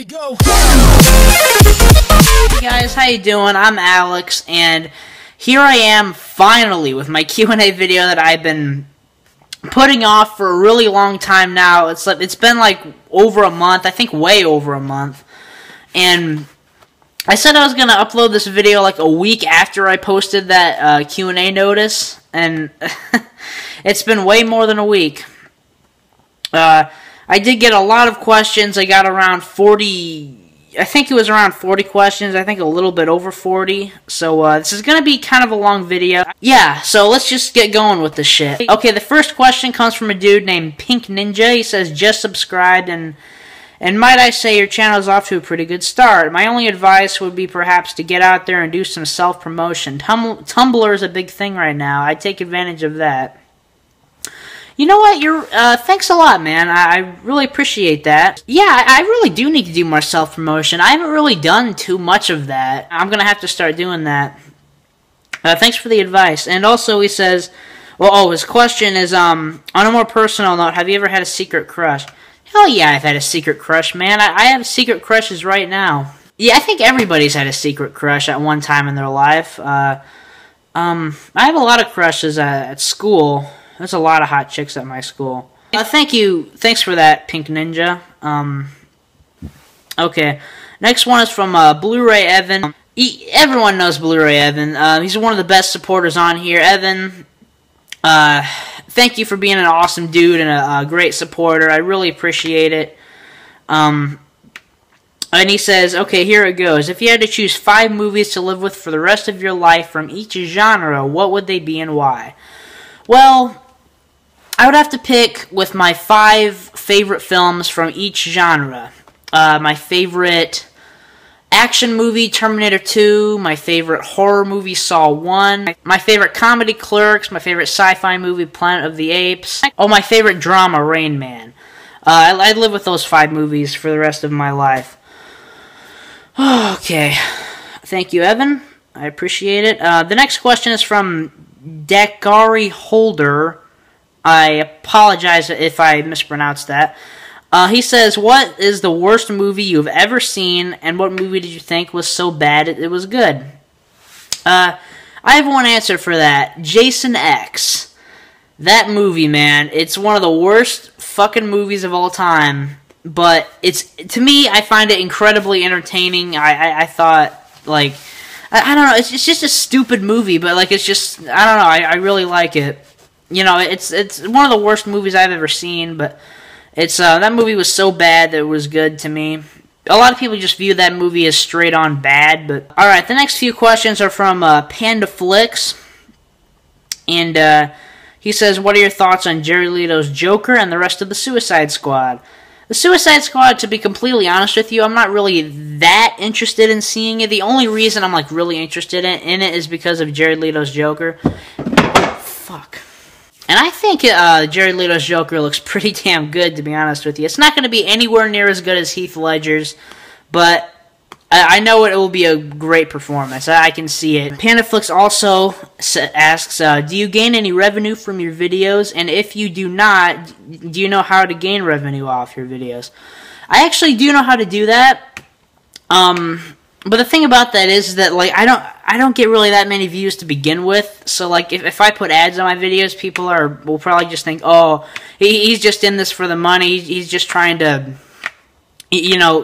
go. Hey guys, how you doing? I'm Alex, and here I am finally with my Q&A video that I've been putting off for a really long time now. It's been like over a month, I think way over a month, and I said I was going to upload this video like a week after I posted that Q&A notice, and it's been way more than a week. I did get a lot of questions. I got around 40, I think it was around 40 questions, I think a little bit over 40, so this is going to be kind of a long video. Yeah, so let's just get going with this shit. Okay, the first question comes from a dude named Pink Ninja. He says, just subscribed, and might I say your channel is off to a pretty good start. My only advice would be perhaps to get out there and do some self-promotion. Tumblr is a big thing right now. I take advantage of that. You know what? Thanks a lot, man. I really appreciate that. Yeah, I really do need to do more self-promotion. I haven't really done too much of that. I'm gonna have to start doing that. Thanks for the advice. And also, he says, well, his question is, on a more personal note, have you ever had a secret crush? Hell yeah, I've had a secret crush, man. I have secret crushes right now. Yeah, I think everybody's had a secret crush at one time in their life. I have a lot of crushes at school. There's a lot of hot chicks at my school. Thank you. Thanks for that, Pink Ninja. Okay. Next one is from Blu-ray Evan. Everyone knows Blu-ray Evan. He's one of the best supporters on here. Evan, thank you for being an awesome dude and a great supporter. I really appreciate it. And he says, okay, here it goes. If you had to choose 5 movies to live with for the rest of your life from each genre, what would they be and why? Well, I would have to pick with my 5 favorite films from each genre. My favorite action movie, Terminator 2. My favorite horror movie, Saw 1. My favorite comedy, Clerks. My favorite sci-fi movie, Planet of the Apes. Oh, my favorite drama, Rain Man. I'd live with those 5 movies for the rest of my life. Okay. Thank you, Evan. I appreciate it. The next question is from Dakari Holder. I apologize if I mispronounced that. He says, what is the worst movie you've ever seen, and what movie did you think was so bad it was good? I have one answer for that. Jason X. That movie, man, it's one of the worst fucking movies of all time, but to me, I find it incredibly entertaining. I thought, like, I don't know, it's just a stupid movie, but, like, it's just, I don't know, I really like it. You know, it's one of the worst movies I've ever seen, but that movie was so bad that it was good to me. A lot of people just view that movie as straight on bad, but alright, the next few questions are from Panda Flicks, and he says, what are your thoughts on Jared Leto's Joker and the rest of the Suicide Squad? The Suicide Squad, to be completely honest with you, I'm not really that interested in seeing it. The only reason I'm like really interested in it is because of Jared Leto's Joker. Fuck. And I think Jared Leto's Joker looks pretty damn good, to be honest with you. It's not going to be anywhere near as good as Heath Ledger's, but I know it will be a great performance. I can see it. Pandaflix also asks, do you gain any revenue from your videos? And if you do not, do you know how to gain revenue off your videos? I actually do know how to do that. But the thing about that is that, like, I don't get really that many views to begin with. So, like, if I put ads on my videos, people will probably just think, oh, he's just in this for the money. He's just trying to, you know,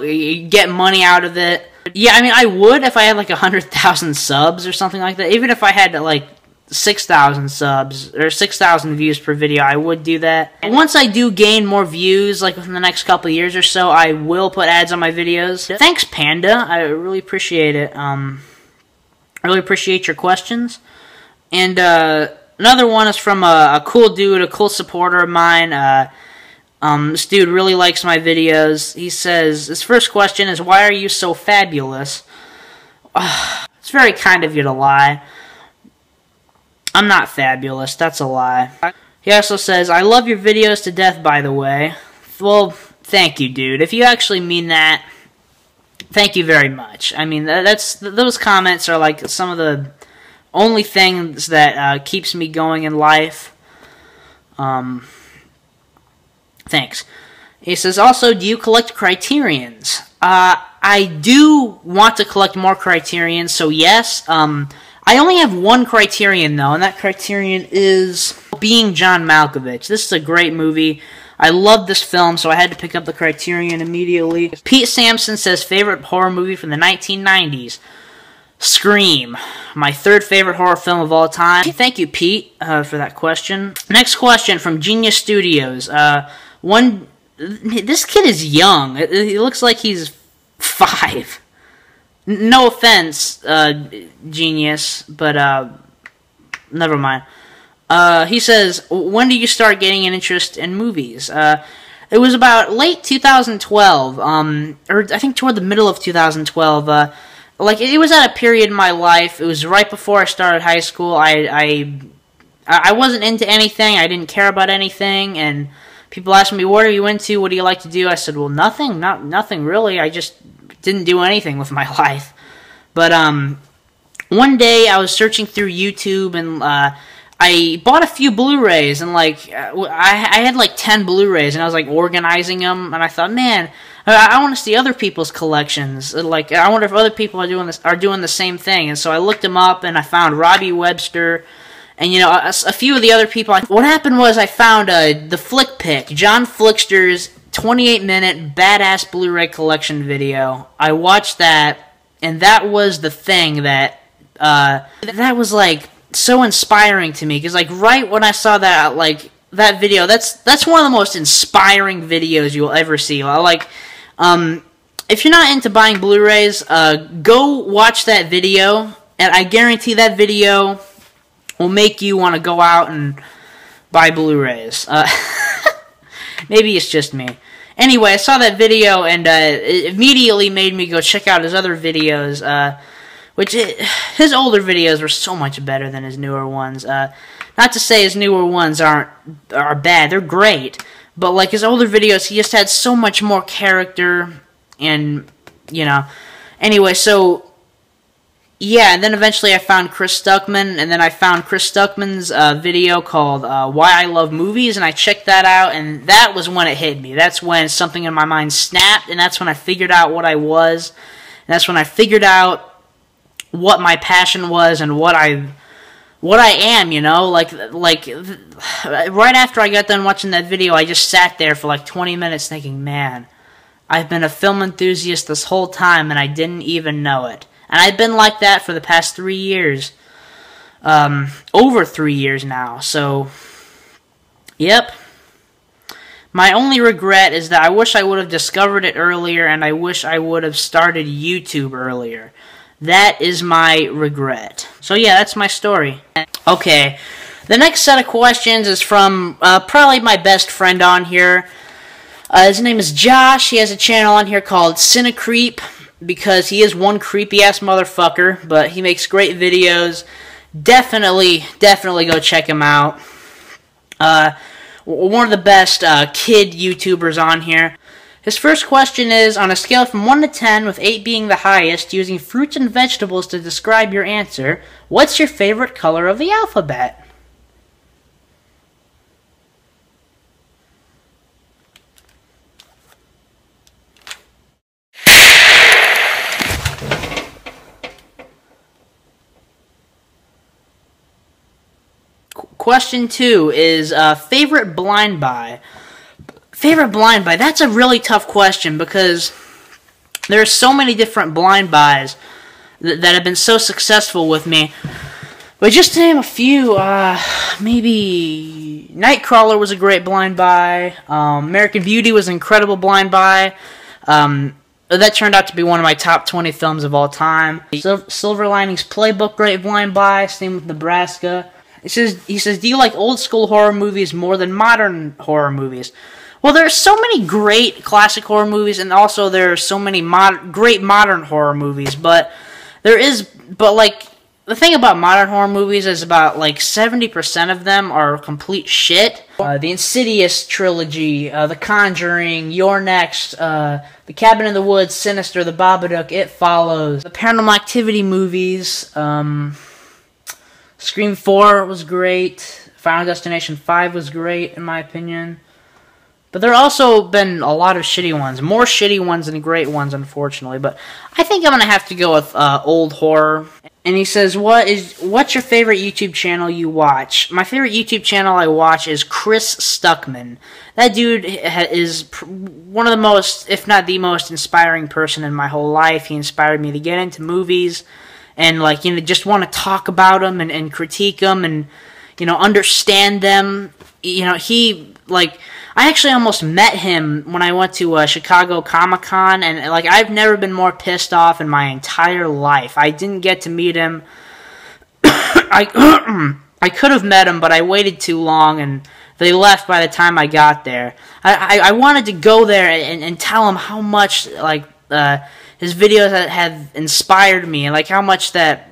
get money out of it. Yeah, I mean, I would if I had, like, 100,000 subs or something like that. Even if I had, like, 6,000 subs or 6,000 views per video, I would do that. And once I do gain more views, like within the next couple of years or so, I will put ads on my videos. Thanks, Panda. I really appreciate it. I really appreciate your questions. And another one is from a cool dude, a cool supporter of mine. This dude really likes my videos. He says, his first question is, why are you so fabulous? It's very kind of you to lie. I'm not fabulous, that's a lie. He also says, I love your videos to death, by the way. Well, thank you, dude. If you actually mean that, thank you very much. I mean, those comments are like some of the only things that keeps me going in life. Thanks. He says, also, do you collect Criterions? I do want to collect more Criterions, so yes. I only have one Criterion, though, and that Criterion is Being John Malkovich. This is a great movie. I love this film, so I had to pick up the Criterion immediately. Pete Sampson says, favorite horror movie from the 1990s? Scream. My third favorite horror film of all time. Thank you, Pete, for that question. Next question from Genius Studios. This kid is young. He looks like he's 5. No offense, Genius, but never mind. He says, when did you start getting an interest in movies? It was about late 2012, or I think toward the middle of 2012. Like, it was at a period in my life. It was right before I started high school. I wasn't into anything. I didn't care about anything, and people asked me, what are you into? What do you like to do? I said, well, nothing. Nothing really. I just didn't do anything with my life. But one day I was searching through YouTube, and I bought a few Blu-rays, and like I had like 10 Blu-rays, and I was like organizing them, and I thought, man, I want to see other people's collections. Like, I wonder if other people are doing the same thing. And so I looked them up, and I found Robbie Webster. And, you know, a few of the other people. What happened was I found the Flick Pick, John Flickster's 28-minute badass Blu-ray collection video. I watched that, and that was the thing that was like so inspiring to me. Because like right when I saw that that video, that's one of the most inspiring videos you'll ever see. Like, if you're not into buying Blu-rays, go watch that video, and I guarantee that video will make you want to go out and buy Blu-rays. Maybe it's just me. Anyway, I saw that video, and it immediately made me go check out his other videos, his older videos were so much better than his newer ones. Not to say his newer ones are bad, they're great, but like his older videos, he just had so much more character, and, you know. Anyway, so yeah, and then eventually I found Chris Stuckman, and then I found Chris Stuckman's video called Why I Love Movies, and I checked that out, and that was when it hit me. That's when something in my mind snapped, and that's when I figured out what I was, and that's when I figured out what my passion was and what I am, you know. Like right after I got done watching that video, I just sat there for like 20 minutes thinking, man, I've been a film enthusiast this whole time, and I didn't even know it. And I've been like that for the past 3 years. Over 3 years now. So, yep. My only regret is that I wish I would have discovered it earlier, and I wish I would have started YouTube earlier. That is my regret. So yeah, that's my story. Okay, the next set of questions is from probably my best friend on here. His name is Josh. He has a channel on here called Cinecreep, because he is one creepy-ass motherfucker, but he makes great videos. Definitely go check him out. One of the best kid YouTubers on here. His first question is, on a scale from 1 to 10, with 8 being the highest, using fruits and vegetables to describe your answer, what's your favorite color of the alphabet? Question 2 is favorite blind buy. Favorite blind buy. That's a really tough question because there's so many different blind buys that have been so successful with me. But just to name a few, maybe Nightcrawler was a great blind buy. American Beauty was an incredible blind buy. That turned out to be one of my top 20 films of all time. Silver Linings Playbook, great blind buy. Same with Nebraska. He says, do you like old school horror movies more than modern horror movies? Well, there are so many great classic horror movies, and also there are so many great modern horror movies. But like, the thing about modern horror movies is about like 70% of them are complete shit. The Insidious trilogy, The Conjuring, You're Next, The Cabin in the Woods, Sinister, The Babadook, It Follows, the Paranormal Activity movies. Scream 4 was great. Final Destination 5 was great, in my opinion. But there have also been a lot of shitty ones. More shitty ones than great ones, unfortunately. But I think I'm going to have to go with old horror. And he says, what's your favorite YouTube channel you watch? My favorite YouTube channel I watch is Chris Stuckman. That dude is one of the most, if not the most, inspiring person in my whole life. He inspired me to get into movies and, like, you know, just want to talk about them and critique them and, you know, understand them. You know, he, like, I actually almost met him when I went to Chicago Comic-Con, and, like, I've never been more pissed off in my entire life. I didn't get to meet him. I could have met him, but I waited too long, and they left by the time I got there. I wanted to go there and tell him how much, like, his videos have inspired me, and, like, how much that,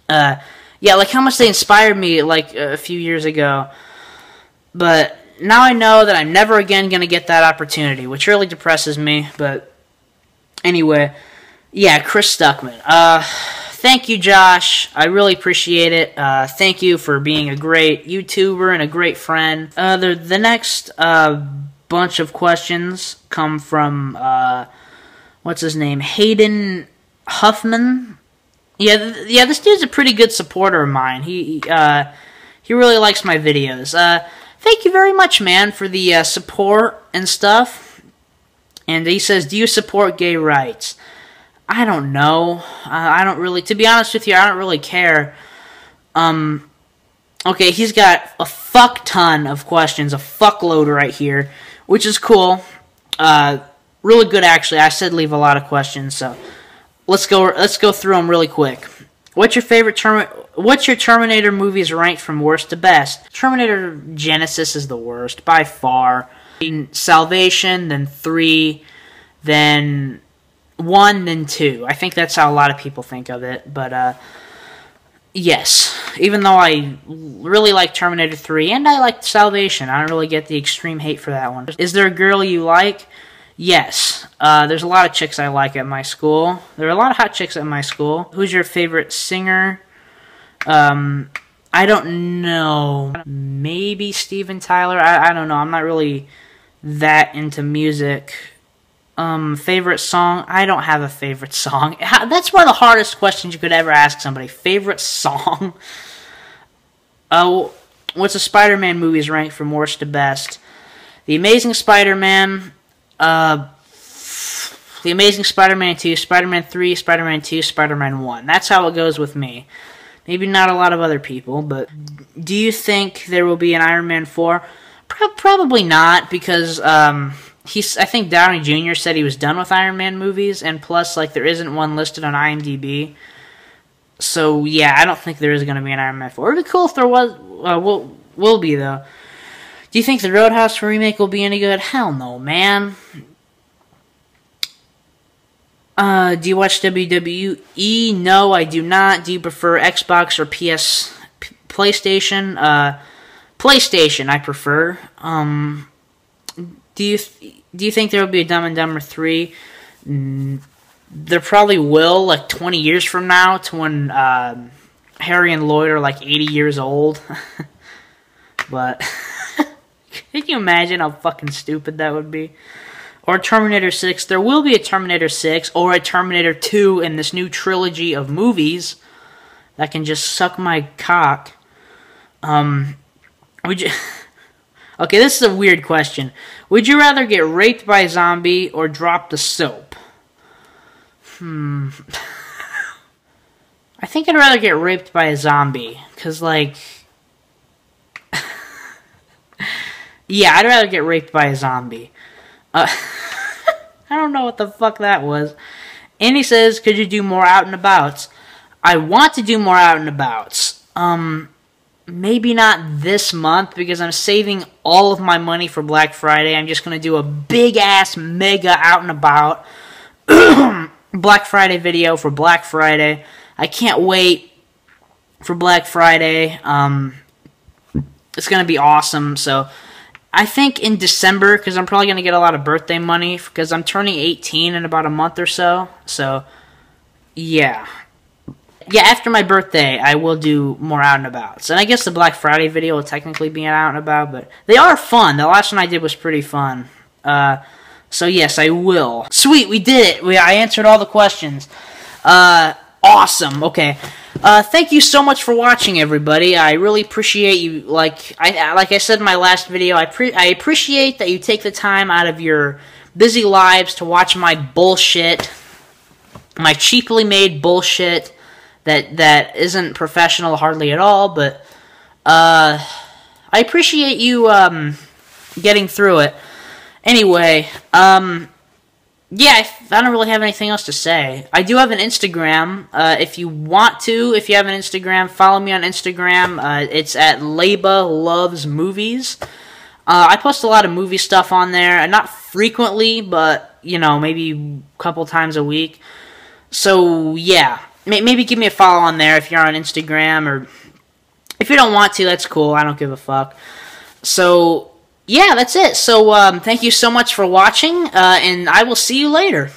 yeah, like, how much they inspired me, like, a few years ago. But now I know that I'm never again going to get that opportunity, which really depresses me. But anyway, yeah, Chris Stuckman. Thank you, Josh. I really appreciate it. Thank you for being a great YouTuber and a great friend. The next bunch of questions come from, what's his name? Hayden Huffman. Yeah, this dude's a pretty good supporter of mine. He really likes my videos. Thank you very much, man, for the support and stuff. And he says, do you support gay rights? I don't know. I don't really, to be honest with you, I don't really care. Okay, he's got a fuck ton of questions, a fuckload right here, which is cool. Really good, actually. I said leave a lot of questions, so let's go through them really quick. What's your Terminator movies ranked from worst to best? Terminator Genesis is the worst, by far. Salvation, then 3, then 1, then 2. I think that's how a lot of people think of it, but, yes. Even though I really like Terminator 3, and I like Salvation, I don't really get the extreme hate for that one. Is there a girl you like? Yes. There's a lot of chicks I like at my school. There are a lot of hot chicks at my school. Who's your favorite singer? I don't know. Maybe Steven Tyler? I don't know. I'm not really that into music. Favorite song? I don't have a favorite song. That's one of the hardest questions you could ever ask somebody. Favorite song? What's the Spider-Man movies ranked from worst to best? The Amazing Spider-Man... The Amazing Spider-Man 2, Spider-Man 3, Spider-Man 2, Spider-Man 1. That's how it goes with me. Maybe not a lot of other people, but do you think there will be an Iron Man 4? Probably not, because I think Downey Jr. said he was done with Iron Man movies, and plus, like, there isn't one listed on IMDb. So, yeah, I don't think there is going to be an Iron Man 4. It would be cool if there was, will be, though. Do you think the Roadhouse remake will be any good? Hell no, man. Do you watch WWE? No, I do not. Do you prefer Xbox or PlayStation? PlayStation, I prefer. Do you think there will be a Dumb and Dumber 3? There probably will, like 20 years from now, to when Harry and Lloyd are like 80 years old. But can you imagine how fucking stupid that would be? Or Terminator 6. There will be a Terminator 6 or a Terminator 2 in this new trilogy of movies that can just suck my cock. Would you... Okay, this is a weird question. Would you rather get raped by a zombie or drop the soap? I think I'd rather get raped by a zombie. Because, like... yeah, I'd rather get raped by a zombie. I don't know what the fuck that was. And he says, could you do more out and abouts? I want to do more out and abouts. Maybe not this month, because I'm saving all of my money for Black Friday. I'm just going to do a big-ass, mega out and about Black Friday video for Black Friday. I can't wait for Black Friday. It's going to be awesome, so... I think in December, because I'm probably going to get a lot of birthday money, because I'm turning 18 in about a month or so. So, yeah. yeah, after my birthday, I will do more out and abouts. And I guess the Black Friday video will technically be an out and about, but they are fun. The last one I did was pretty fun. So yes, I will. Sweet, we did it. I answered all the questions. Awesome. Okay. Thank you so much for watching, everybody. I really appreciate you. Like I said in my last video, I appreciate that you take the time out of your busy lives to watch my bullshit, my cheaply made bullshit that isn't professional hardly at all. But I appreciate you getting through it. Anyway, yeah, I don't really have anything else to say. I do have an Instagram. If you have an Instagram, follow me on Instagram. It's at Leba Loves Movies. I post a lot of movie stuff on there. Not frequently, but, you know, maybe a couple times a week. So, yeah. Maybe give me a follow on there if you're on Instagram. Or if you don't want to, that's cool. I don't give a fuck. So, yeah, that's it. So, thank you so much for watching, and I will see you later.